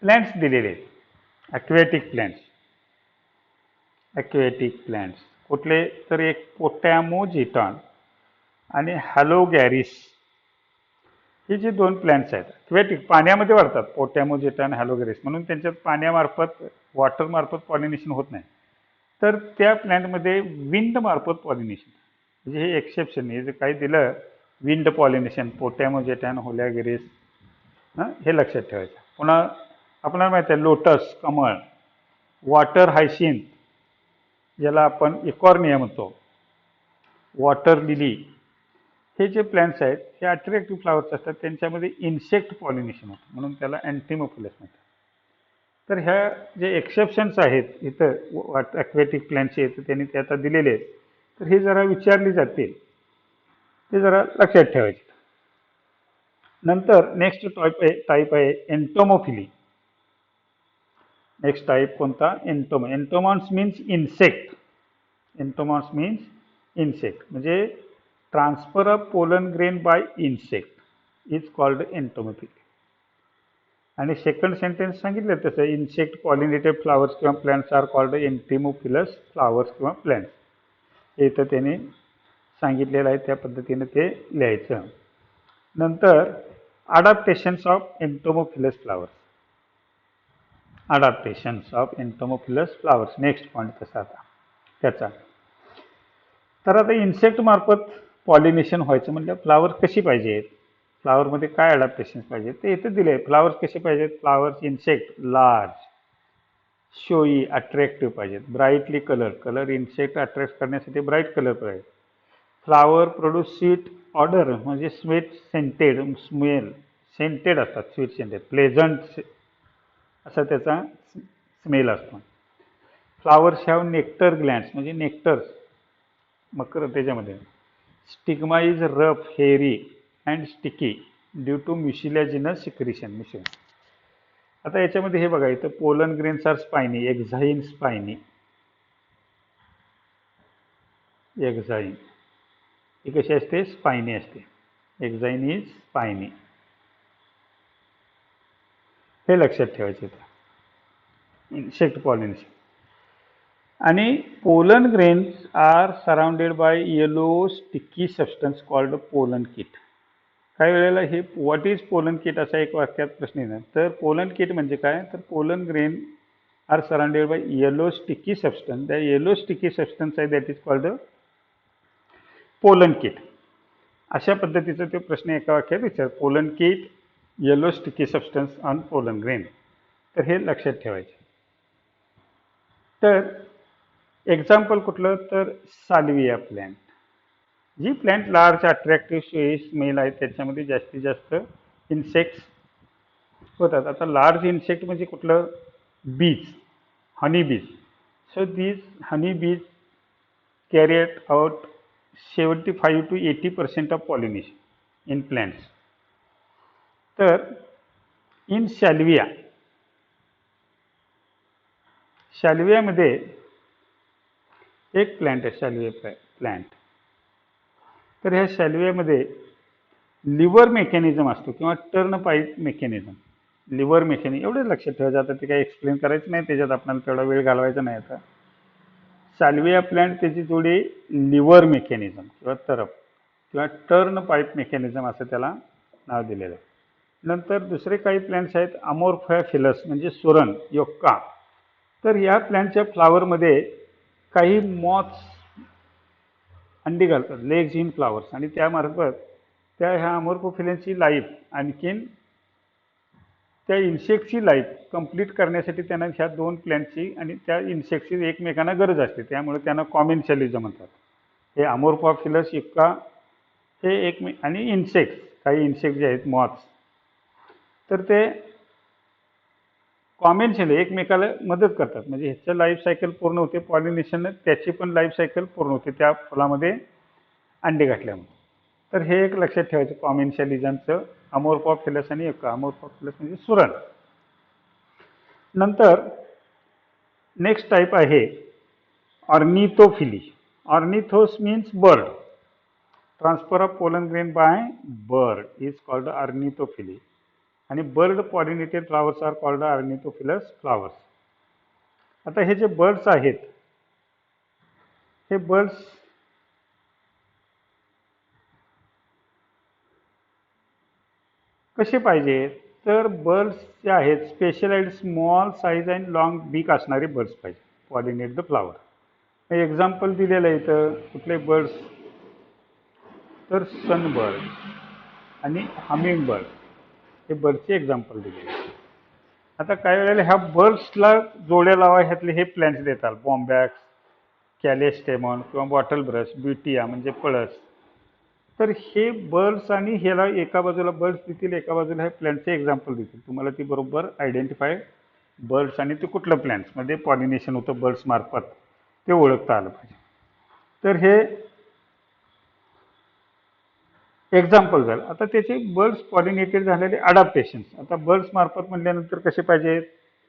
प्लॅन्ट्स दिलेले आहेत, ॲक्वॅटिक प्लॅन्ट्स. कुठले तर एक पोटॅमोजेटॉन आणि हॅलोगॅरिस हे जे दोन प्लॅन्ट्स आहेत ॲक्वॅटिक, पाण्यामध्ये वाढतात, पोटॅमोजेटॉन, हॅलोगॅरिस. म्हणून त्यांच्यात पाण्यामार्फत वॉटरमार्फत पॉलिनेशन होत नाही. तर त्या प्लॅन्टमध्ये विंड मार्फत पॉलिनेशन, म्हणजे हे एक्सेप्शन. हे जे काही दिलं विंड पॉलिनेशन, पोटॅमोजेटॅन, होलॅगिरिस, हे लक्षात ठेवायचं. पुन्हा आपल्याला माहिती आहे लोटस, कमळ, वॉटर हायसिंथ ज्याला आपण इकॉर्निया म्हणतो, वॉटर लिली, हे जे प्लॅन्ट्स आहेत हे अट्रॅक्टिव्ह फ्लावर्स असतात, त्यांच्यामध्ये इन्सेक्ट पॉलिनेशन होतं म्हणून त्याला अँटिमोफिलस म्हणतात. तर ह्या जे एक्सेप्शन्स आहेत इथं ॲक्वॅटिक प्लॅन्टचे आहेत त्यांनी ते आता दिलेले आहेत, तर हे जरा विचारले जातील, ते जरा लक्षात ठेवायचे. नंतर नेक्स्ट टाईप आहे एन्टोमोफिली. नेक्स्ट टाईप कोणता? Entomons means insect. Entomons means insect म्हणजे transfer of pollen grain by insect is called entomophily. आणि सेकंड सेंटेन्स सांगितलं तसं इन्सेक्ट पॉलिनेटेड फ्लावर्स किंवा plants are called entomophilous flowers किंवा प्लॅन्ट्स. हे इथं त्याने सांगितलेलं आहे, त्या पद्धतीने ते लिहायचं. नंतर adaptations of entomophilous flowers. Adaptations of entomophilous flowers next point तसा आता त्याचा. तर आता इन्सेक्ट मार्फत पॉलिनेशन व्हायचं म्हणजे फ्लावर कशी पाहिजेत, फ्लावरमध्ये काय अडॅप्टेशन पाहिजे ते इथे दिले. फ्लावर्स कसे पाहिजेत? Flowers insect large, showy, attractive पाहिजेत, ब्राईटली कलर इन्सेक्ट अट्रॅक्ट करण्यासाठी ब्राईट कलर पाहिजे. फ्लावर प्रोड्यूस स्वीट ऑर्डर म्हणजे स्वीट सेंटेड, सेंटेड असतात, स्वीट सेंटेड, प्लेझंट असा त्याचा स्मेल असतो. फ्लावर्स हॅव नेक्टर ग्लँड्स म्हणजे नेक्टर्स, मकर त्याच्यामध्ये. Stigma is rough, hairy and sticky due to mucilaginous secretion. आता याच्यामध्ये हे बघा इथं pollen grains are spiny, exine spiny, exine ही कशी असते? स्पायनी असते. एक्झाईन इज स्पायनी, हे लक्षात ठेवायचे इन्सेक्ट पॉलिनेशन. आणि pollen grains are surrounded by yellow sticky substance called pollen kitt. काही वेळेला हे व्हॉट इज पोलन किट असा एक वाक्यात प्रश्न येणार. तर पोलन किट म्हणजे काय? तर pollen grain are surrounded by yellow sticky substance, the yellow sticky substance आहे that is called pollen kit. अशा पद्धतीचा तो प्रश्न एका वाक्यात विचार, pollen kit, yellow sticky substance on pollen grain. तर हे लक्षात ठेवायचे. तर एक्झाम्पल कुठलं? तर साल्विया प्लॅन्ट. जी plant large attractive showy smell आहे त्याच्यामध्ये जास्तीत जास्त इन्सेक्ट्स होतात. आता लार्ज इन्सेक्ट म्हणजे कुठलं? बीज, हनी बीज. सो दीज हनी बीज carry out 75 to 80% of pollination in plants. तर इन सॅल्विया, सॅल्वियामध्ये एक प्लॅन्ट आहे सॅल्विया प्लॅन्ट. तर ह्या सॅल्वियामध्ये लिव्हर मेकॅनिझम असतो किंवा turn pipe mechanism. Lever mechanism एवढं लक्षात ठेवायचं. आता ते काही एक्सप्लेन करायचं नाही, त्याच्यात आपल्याला तेवढा वेळ घालवायचा नाही. आता सॅल्विया प्लॅन्ट त्याची जोडी लिव्हर मेकॅनिझम किंवा तरप किंवा टर्न पाईप मेकॅनिझम असं त्याला नाव दिलेलं आहे. नंतर दुसरे काही प्लॅन्ट्स आहेत अमोर्फा फिलस म्हणजे सुरण, योक्का. तर या प्लॅन्टच्या फ्लावरमध्ये काही मॉथ्स अंडी घालतात, लेग्स इन फ्लावर्स, आणि त्यामार्फत त्या ह्या अमोर्फोफिलन्सची लाईफ आणखीन त्या इन्सेक्टची लाईफ कंप्लीट करण्यासाठी त्यांना ह्या दोन प्लॅन्टची आणि त्या इन्सेक्टची एकमेकांना गरज असते, त्यामुळे त्यांना कॉमेन्शियलिझम म्हणतात. हे अमोर्फोफिलस, योक्का हे आणि इन्सेक्ट्स, काही इन्सेक्ट जे आहेत मॉथ्स, तर ते कॉमेन्शियल एकमेकाला मदत करतात. म्हणजे ह्याचं लाईफ सायकल पूर्ण होते, पॉलिनेशन त्याची पण लाईफ सायकल पूर्ण होते त्या फुलामध्ये अंडे घातल्यामुळे. तर हे एक लक्षात ठेवायचं कॉमेन्शियलिझमचं, अमोर्फोफिलस आणि योक्का. अमोर्फोफिलस म्हणजे सुरण. नंतर नेक्स्ट टाईप आहे ornithophily. Ornithos means bird. Transfer of pollen grain by bird is called ornithophily. आणि bird pollinated flowers are called ornithophilous flowers. आता हे जे बर्ड्स आहेत, हे बर्ड्स कसे पाहिजे? तर बर्ड्स जे आहेत specialised small size and long beak असणारे बर्ड्स पाहिजे पॉलिनेट द फ्लावर. एक्झाम्पल दिलेलं आहे इथं कुठले बर्ड्स? तर सनबर्ड आणि हमिंग बर्ड हे बर्डचे एक्झाम्पल दिले. आता काही वेळेला ह्या बर्ड्सला जोड्या लावा ह्यातले हे प्लॅन्स देतात, बॉम्बॅक्स, कॅलेस्टेमॉन किंवा बॉटल ब्रश, ब्युटिया म्हणजे पळस. तर हे बर्ड्स आणि ह्याला एका बाजूला बर्ड्स देतील, एका बाजूला हे प्लॅन्टचे एक्झाम्पल देतील. तुम्हाला ती बरोबर आयडेंटिफाय बर्ड्स आणि ते कुठलं प्लॅन्ट्समध्ये पॉलिनेशन होतं बर्ड्स मार्फत ते ओळखता आलं पाहिजे. तर हे एक्झाम्पल झालं. आता त्याचे बर्ड्स पॉलिनेटेड झालेले अडॅप्टेशन्स. आता बर्ड्स मार्फत म्हटल्यानंतर कसे पाहिजेत?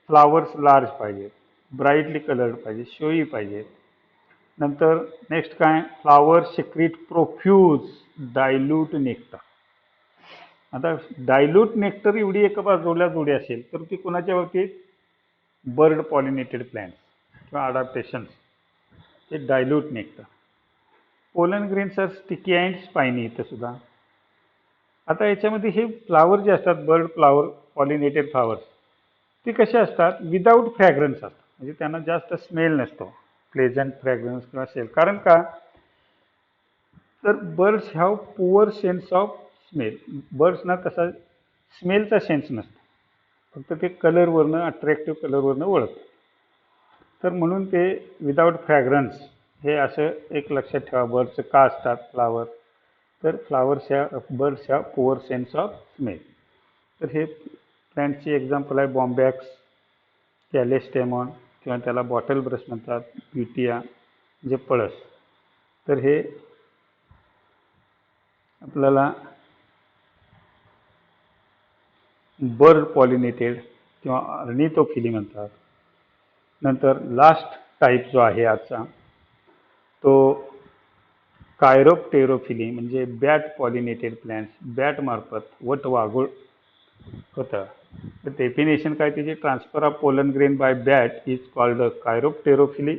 फ्लावर्स लार्ज पाहिजेत, ब्राईटली कलर्ड पाहिजे, शोई पाहिजेत. नंतर नेक्स्ट काय? Flower secrete profuse dilute nectar. आता डायल्यूट नेक्टर एवढी एका बाजूला जोडी असेल तर ती कोणाच्या बाबतीत? बर्ड पॉलिनेटेड प्लॅन्ट्स किंवा अडॅप्टेशन्स, ते dilute nectar. Pollen grains are sticky and spiny इथं सुद्धा. आता याच्यामध्ये हे फ्लावर जे असतात, बर्ड फ्लावर पॉलिनेटेड फ्लावर्स, ते कसे असतात? विदाऊट फ्रॅग्रन्स असतात, म्हणजे त्यांना जास्त स्मेल नसतो, प्लेझंट फ्रॅग्रन्स किंवा सेल. कारण का? तर birds have poor sense of smell. बर्ड्सना तसा स्मेलचा सेन्स नसतो, फक्त ते कलरवरनं, अट्रॅक्टिव्ह कलरवरनं ओळखतात. तर म्हणून ते विदाऊट फ्रॅग्रन्स हे असं एक लक्षात ठेवा. बर्ड्स का असतात फ्लावर? तर फ्लावर्स ह्या बर्ड्स ह्या पुअर सेन्स ऑफ स्मेल. तर हे प्लॅन्टची एक्झाम्पल आहे बॉम्बॅक्स, कॅलेस्टेमॉन किंवा त्याला बॉटल ब्रश म्हणतात, ब्युटिया म्हणजे पळस. तर हे आपल्याला बर्ड पॉलिनेटेड किंवा ऑर्निथोफिली म्हणतात. नंतर लास्ट टाईप जो आहे आजचा तो कायरोप्टेरोफिली म्हणजे बॅट पॉलिनेटेड प्लॅन्ट्स, बॅट मार्फत वट वाघूळ होतं. तर डेफिनेशन काय त्याची? Transfer of pollen grain by bat is called chiropterophily.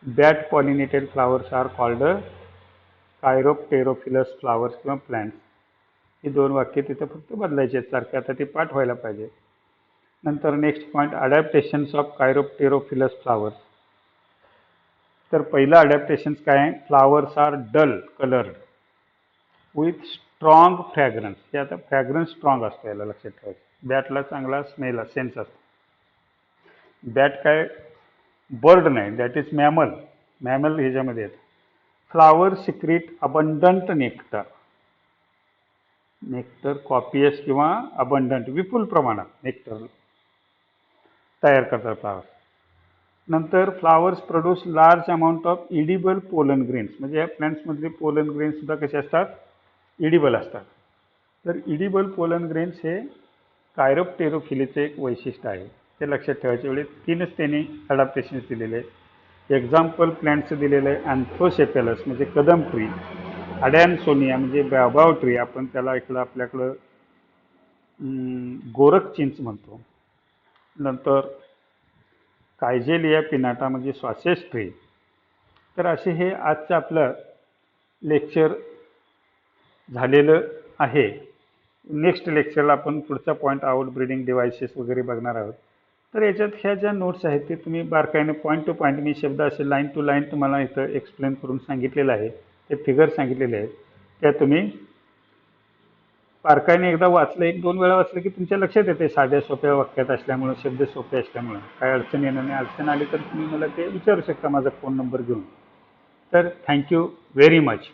Bat pollinated flowers are called chiropterophilous flowers किंवा प्लॅन्ट्स. ही दोन वाक्य तिथं फक्त बदलायचे आहेत सारखे, आता ते पाठ व्हायला पाहिजे. नंतर next point, adaptations of chiropterophilous flowers. तर पहिलं अडॅप्टेशन्स काय आहे? Flowers are dull coloured with strong fragrance. हे आता फ्रॅग्रन्स स्ट्रॉंग असतो, याला लक्षात ठेवायचं. बॅटला चांगला स्मेल सेन्स असतो. बॅट काय? बर्ड नाही, दॅट इज मॅमल. मॅमल ह्याच्यामध्ये येतं. Flower secrete abundant nectar. Nectar copious किंवा अबंडंट, विपुल प्रमाणात नेक्टर तयार करतात फ्लावर्स. नंतर flowers produce large amount of edible pollen grains. म्हणजे या प्लॅन्ट्समधले पोलन ग्रेन्स सुद्धा कसे असतात? इडिबल असतात. तर इडिबल पोलन ग्रेन्स हे कायरोप्टेरोफिलीचे एक वैशिष्ट्य आहे, ते लक्षात ठेवायचे. वेळी तीनच त्यांनी अडॅप्टेशन्स दिलेले आहेत. एक्झाम्पल प्लॅन्टचं दिलेलं आहे अँथोसेफेलस म्हणजे कदम ट्री, अडॅन्सोनिया म्हणजे बाबाव ट्री, आपण त्याला इकडं आपल्याकडं गोरख चिंच म्हणतो. नंतर कायजेलिया पिनाटा म्हणजे सॉसेज ट्री. तर असे हे आजचं आपलं लेक्चर झालेलं आहे. नेक्स्ट लेक्चरला आपण पुढचा पॉईंट आउट ब्रीडिंग डिव्हायसेस वगैरे बघणार आहोत. तर याच्यात ह्या ज्या नोट्स आहेत ते तुम्ही बारकाईने पॉईंट टू पॉईंट, मी शब्द असे लाईन टू लाईन तुम्हाला इथं एक्सप्लेन करून सांगितलेलं आहे. ते फिगर सांगितलेले आहेत, त्या तुम्ही बारकाईने एकदा वाचलं, एक दोन वेळा वाचलं की तुमच्या लक्षात येते. साध्या सोप्या वाक्यात असल्यामुळं, शब्द सोपे असल्यामुळं काय अडचण येणार नाही. अडचण आली तर तुम्ही मला ते विचारू शकता माझा फोन नंबर घेऊन. तर थँक्यू व्हेरी मच.